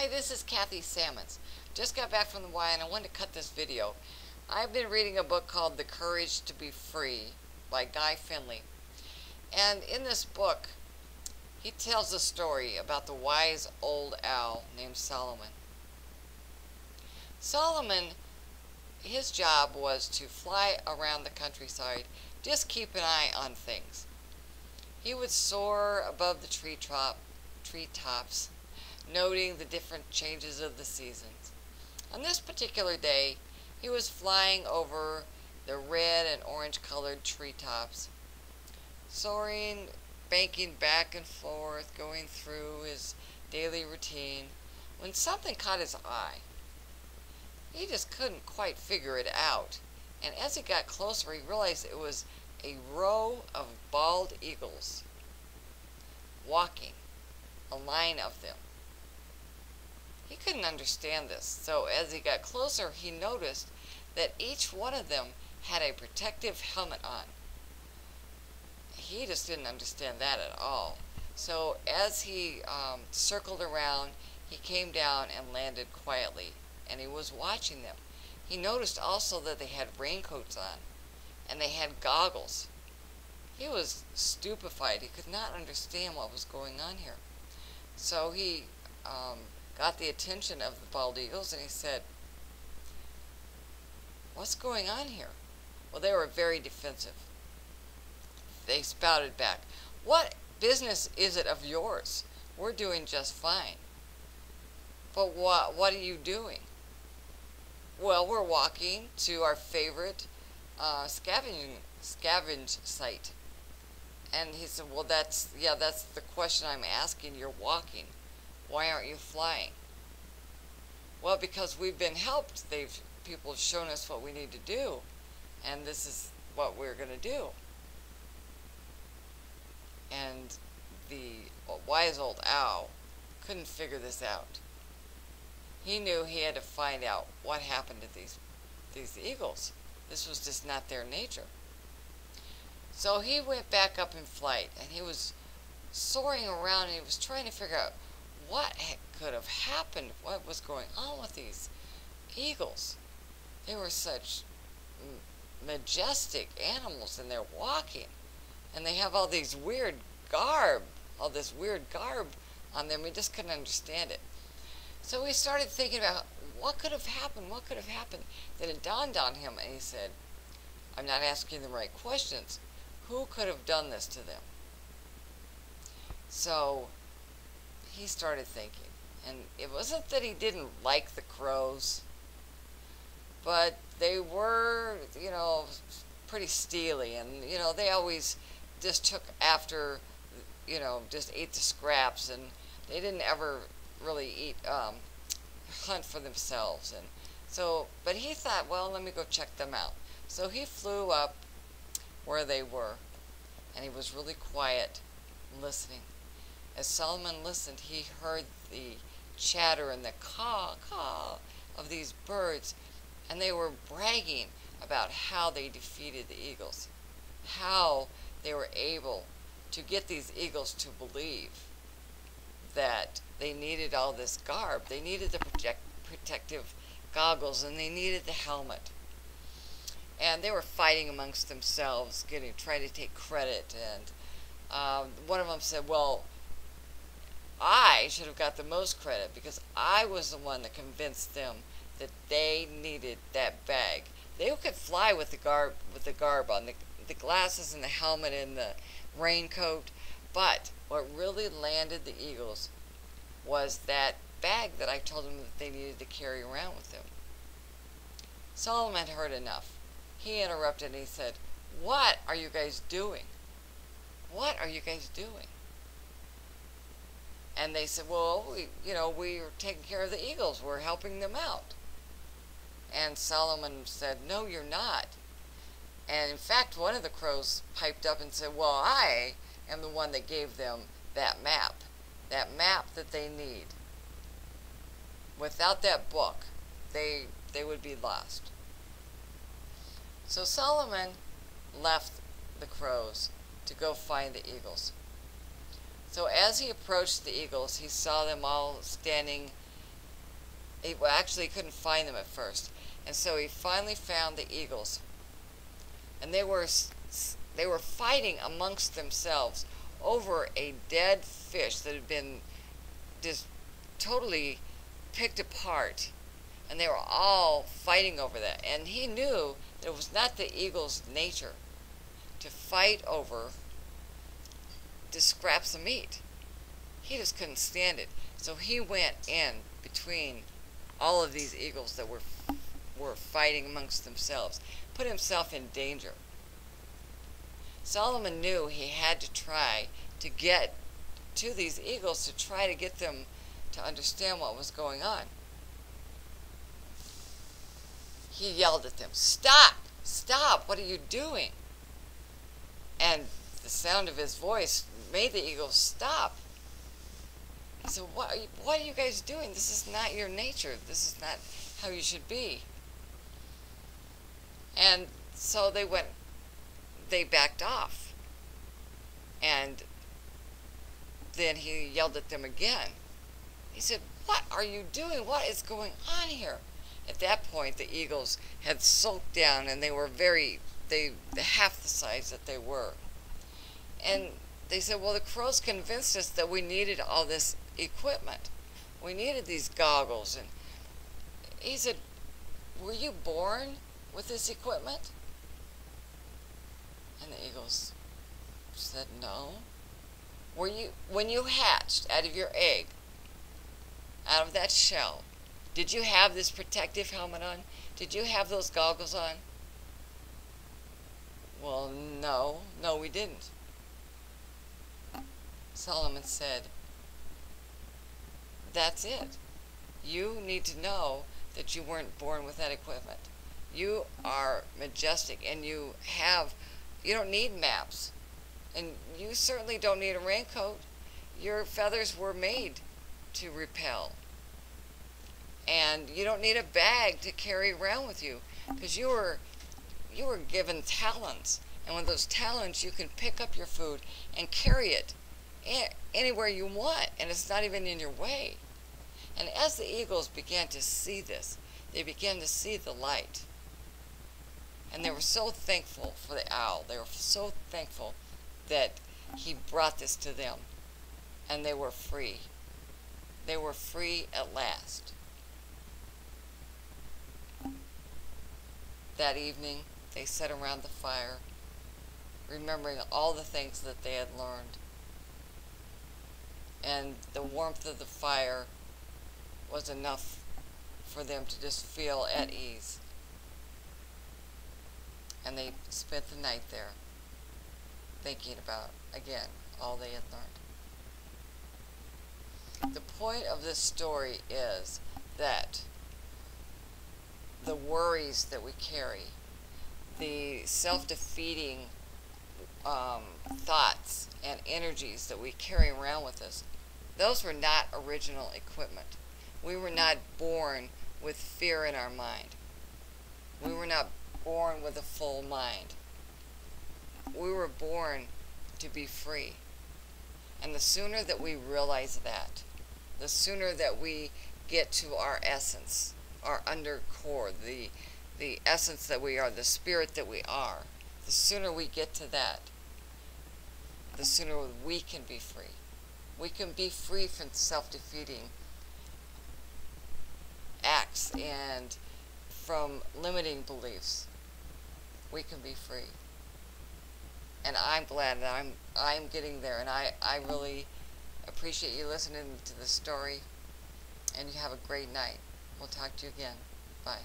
Hi, this is Kathy Sammons. Just got back from the Y and I wanted to cut this video. I've been reading a book called The Courage to Be Free by Guy Finley. And in this book, he tells a story about the wise old owl named Solomon. Solomon, his job was to fly around the countryside, just keep an eye on things. He would soar above the treetops, noting the different changes of the seasons. On this particular day, he was flying over the red and orange colored treetops, soaring, banking back and forth, going through his daily routine, when something caught his eye. He just couldn't quite figure it out, and as he got closer, he realized it was a row of bald eagles walking, a line of them. He couldn't understand this, so as he got closer, he noticed that each one of them had a protective helmet on. He just didn't understand that at all. So as he circled around, he came down and landed quietly, and he was watching them. He noticed also that they had raincoats on, and they had goggles. He was stupefied. He could not understand what was going on here. So he got the attention of the bald eagles, and he said, "What's going on here?" Well, they were very defensive. They spouted back, "What business is it of yours? We're doing just fine." "But what are you doing?" "Well, we're walking to our favorite scavenge site." And he said, "Well, that's the question I'm asking. You're walking. Why aren't you flying?" "Well, because we've been helped. People have shown us what we need to do, and this is what we're going to do." And the wise old owl couldn't figure this out. He knew he had to find out what happened to these eagles. This was just not their nature. So he went back up in flight, and he was soaring around, and he was trying to figure out what could have happened, what was going on with these eagles. They were such majestic animals, and they're walking, and they have all this weird garb on them. He just couldn't understand it. So he started thinking about what could have happened. Then it dawned on him, and he said, "I'm not asking the right questions. Who could have done this to them?" So he started thinking, and it wasn't that he didn't like the crows, but they were, pretty steely, and, they always just took after, just ate the scraps, and they didn't ever really hunt for themselves. And so, but he thought, well, let me go check them out. So he flew up where they were, and he was really quiet, listening. As Solomon listened, he heard the chatter and the caw of these birds, and they were bragging about how they defeated the eagles, how they were able to get these eagles to believe that they needed all this garb. They needed the protective goggles, and they needed the helmet. And they were fighting amongst themselves, trying to take credit. And one of them said, "Well, I should have got the most credit because I was the one that convinced them that they needed that bag. They could fly with the garb on, the glasses and the helmet and the raincoat, but what really landed the eagles was that bag that I told them that they needed to carry around with them." Solomon heard enough. He interrupted, and he said, "What are you guys doing? What are you guys doing?" And they said, "Well, we're taking care of the eagles. We're helping them out." And Solomon said, "No, you're not." And in fact, one of the crows piped up and said, "Well, I am the one that gave them that map that they need. Without that book, they would be lost." So Solomon left the crows to go find the eagles. So as he approached the eagles, he saw them all standing Actually, he couldn't find them at first. And so he finally found the eagles. And they were fighting amongst themselves over a dead fish that had been just totally picked apart. And they were all fighting over that. And he knew that it was not the eagle's nature to fight over the scraps of meat. He just couldn't stand it. So he went in between all of these eagles that were fighting amongst themselves, put himself in danger. Solomon knew he had to try to get to these eagles to try to get them to understand what was going on. He yelled at them, "Stop! Stop! What are you doing?" And the sound of his voice made the eagles stop. He said, what are you guys doing? This is not your nature. This is not how you should be. And so they backed off. And then he yelled at them again. He said, "What are you doing? What is going on here?" At that point, the eagles had sunk down, and they were half the size that they were. And they said, "Well, the crows convinced us that we needed all this equipment. We needed these goggles." And he said, "Were you born with this equipment?" And the eagles said, "No." When you hatched out of your egg, out of that shell, did you have this protective helmet on? Did you have those goggles on? "Well, no, we didn't." Solomon said, "That's it. You need to know that you weren't born with that equipment. You are majestic, and you don't need maps. And you certainly don't need a raincoat. Your feathers were made to repel. And you don't need a bag to carry around with you, because you were given talons. And with those talons, you can pick up your food and carry it anywhere you want, and it's not even in your way." And as the eagles began to see this, they began to see the light. And they were so thankful for the owl. They were so thankful that he brought this to them. And they were free. They were free at last. That evening, they sat around the fire, remembering all the things that they had learned. And the warmth of the fire was enough for them to just feel at ease. And they spent the night there, thinking about, again, all they had learned. The point of this story is that the worries that we carry, the self-defeating thoughts and energies that we carry around with us, those were not original equipment. We were not born with fear in our mind. We were not born with a full mind. We were born to be free. And the sooner that we realize that, the sooner that we get to our essence, our undercore, the essence that we are, the spirit that we are, the sooner we get to that, the sooner we can be free. We can be free from self-defeating acts and from limiting beliefs. We can be free. And I'm glad that I'm getting there, and I really appreciate you listening to the story, and you have a great night. We'll talk to you again. Bye.